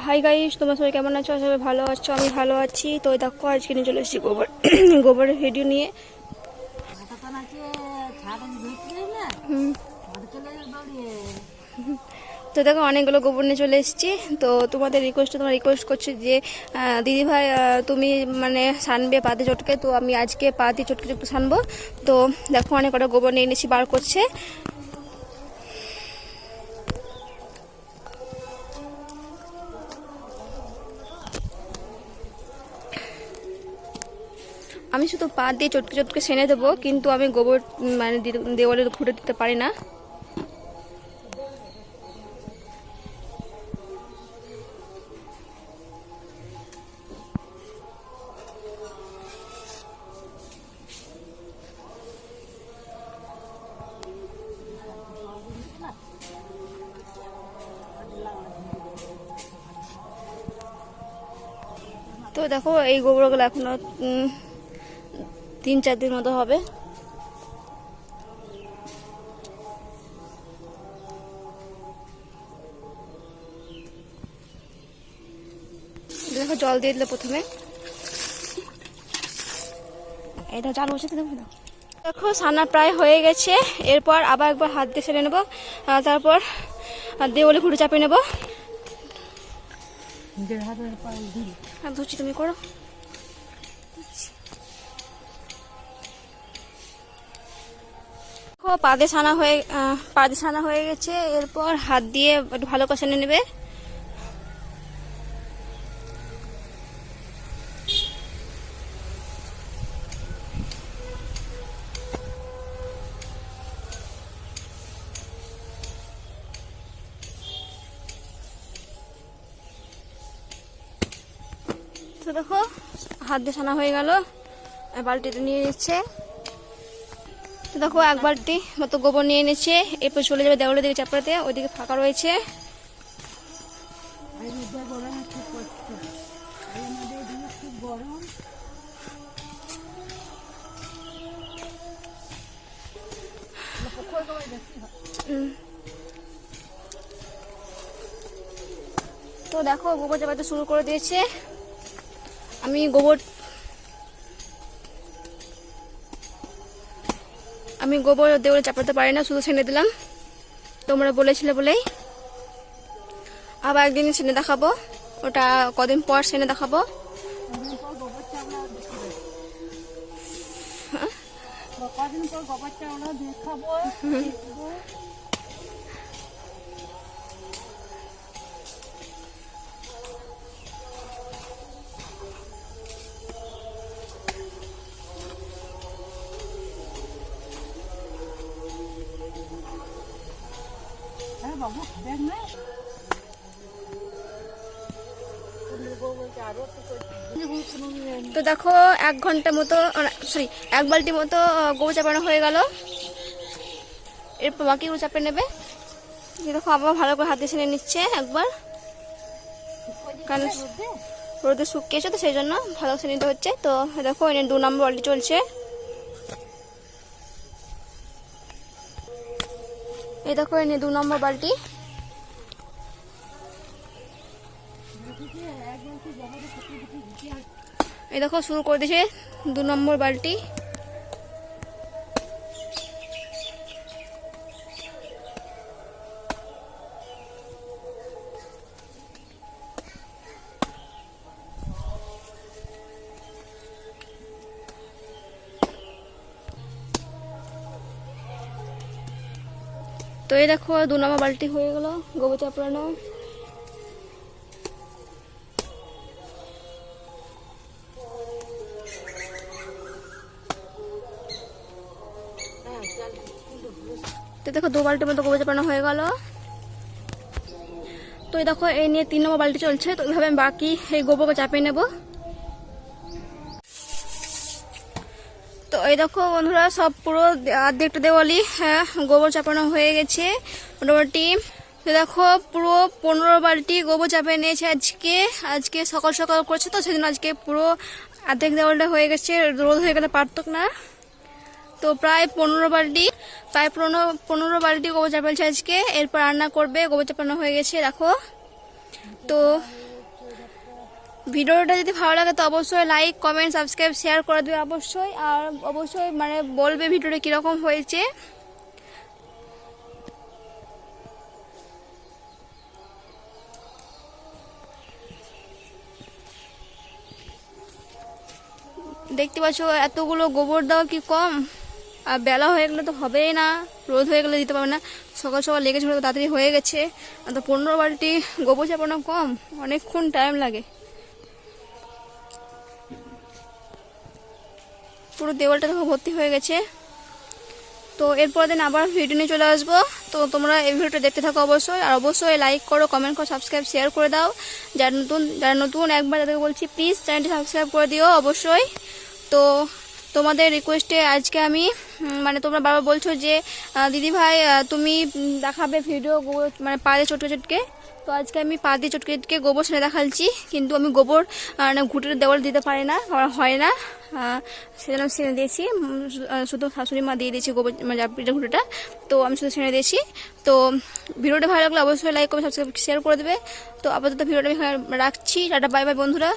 Hi guys, তোমরা সবাই কেমন আছো? সবাই ভালো আছো? আমি ভালো আছি। তো দেখো আজকে নিয়ে চলে এসেছি গোবরের ভিডিও নিয়ে। তো দেখো অনেকগুলো গোবর নিয়ে চলে এসেছি। তো তোমাদের তোমরা রিকোয়েস্ট করছো যে দিদি ভাই তুমি মানে সানবে পাতে চটকে। তো আমি আজকে পাতে চটকে একটু সানবো। তো দেখো অনেক কটা গোবর নিয়ে এনেছি, বার করছে। আমি শুধু পা দিয়ে চটকে চটকে সেনে দেবো, কিন্তু আমি গোবর মানে দেওয়ালে ঘুরে দিতে পারি না। তো দেখো এই গোবরগুলো এখনো 3-4 দিন মতো হবে। দেখো জল দিয়ে দিলে প্রথমে, এটা চালু হচ্ছে। দেখো সানা প্রায় হয়ে গেছে। এরপর আবার একবার হাত দিয়ে সেরে নেবো, তারপর দেওয়ালে ঘুরে চাপিয়ে নেবো। হাত ধরছি, তুমি করো। পাদে ছানা হয়ে গেছে। এরপর হাত দিয়ে একটু ভালো করে সেনে নেবে। তো দেখো হাত দিয়ে ছানা হয়ে গেল। বালতিতে নিয়ে নিচ্ছে। তো দেখো এক বালতি মতো গোবর নিয়ে এনেছে। এরপর চলে যাবে দেওয়ালের দিকে চাপড়াতে, ওইদিকে ফাঁকা রয়েছে। তো দেখো গোবর চাপাতে শুরু করে দিয়েছে। আমি গোবর দেওয়ালে চাপাতে পারি না, শুধু সেনে দিলাম। তোমরা বলেছিলে বলেই আবার একদিন সেনে দেখাবো। ওটা কদিন পর সেনে দেখাবো। তো দেখো 1 ঘন্টা মতো সরি 1 বালতি মতো গোবর চাপানো হয়ে গেল। এরপর বাকিগুলো চাপে নেবে। দেখো আবার ভালো করে হাতে ছেড়ে নিচ্ছে একবার, কারণ রোদে শুকিয়েছে, তো সেই জন্য ভালো ছেড়ে নিতে হচ্ছে। তো দেখো এনে 2 নম্বর বালতি চলছে। এই দেখো এনে 2 নম্বর বালতি। এই দেখো শুরু করে দিয়েছে 2 নম্বর বালতি। তো এই দেখো 2 নম্বর বালতি হয়ে গেল গোবর চাপড়ানো। তো দেখো 2 বালতির মতো গোবর চাপানো হয়ে গেল। তো এই দেখো এই নিয়ে 3 নম্বর বালতি চলছে। তো এইভাবে আমি বাকি এই গোবরকে চাপিয়ে নেব। তো এই দেখো বন্ধুরা, সব পুরো অর্ধেকটা দেওয়ালি গোবর চাপানো হয়ে গেছে মোটামুটি। তো দেখো পুরো 15 বালতি গোবর চাপিয়ে নিয়েছে আজকে সকাল সকাল করছে, তো সেদিন আজকে পুরো অর্ধেক দেওয়ালটা হয়ে গেছে। রোদ হয়ে গেলে পারতক না। তো প্রায় 15 বালতি গোবর চাপালছে আজকে। এরপর রান্না করবে, গোবর চাপানো হয়ে গেছে দেখো। তো ভিডিওটা যদি ভালো লাগে তো অবশ্যই লাইক কমেন্ট সাবস্ক্রাইব শেয়ার করে দেবে অবশ্যই, আর অবশ্যই মানে বলবে ভিডিওটা কীরকম হয়েছে। দেখতে পাচ্ছ এতগুলো গোবর দেওয়া কি কম? আর বেলা হয়ে গেলে তো হবেই না, রোদ হয়ে গেলে দিতে পারবে না, সকাল সকাল লেগেছে তাড়াতাড়ি হয়ে গেছে। আর তো 15 বালতি গোবর চাপানো কম, অনেকক্ষণ টাইম লাগে। পুরো দেওয়ালটা দেখো ভর্তি হয়ে গেছে। তো এরপর দিন আবার ভিডিও নিয়ে চলে আসবো। তো তোমরা এই ভিডিওটা দেখতে থাকো অবশ্যই, আর অবশ্যই লাইক করো, কমেন্ট করো, সাবস্ক্রাইব শেয়ার করে দাও। যারা নতুন একবার তাদেরকে বলছি প্লিজ চ্যানেলটি সাবস্ক্রাইব করে দিও অবশ্যই। তো তোমাদের রিকোয়েস্টে আজকে আমি মানে তোমরা বারবার বলছো যে দিদি ভাই তুমি দেখাবে ভিডিও মানে পা দিয়ে চটকে চটকে, তো আজকে আমি পা দিয়ে চটকে চটকে গোবর সেনে দেখাচ্ছি। কিন্তু আমি গোবর ঘুটের দেওয়াল দিতে পারি না, হয় না, সেজন্য সেনে দিয়েছি। শুধু শাশুড়ি মা দিয়ে দিয়েছি গোবর মানে পিঠা ঘুটেটা, তো আমি শুধু সেনে দিয়েছি। তো ভিডিওটা ভালো লাগলে অবশ্যই লাইক করে সাবস্ক্রাইব শেয়ার করে দেবে। তো আপাতত ভিডিওটা আমি রাখছি, টাটা বাই বাই বন্ধুরা।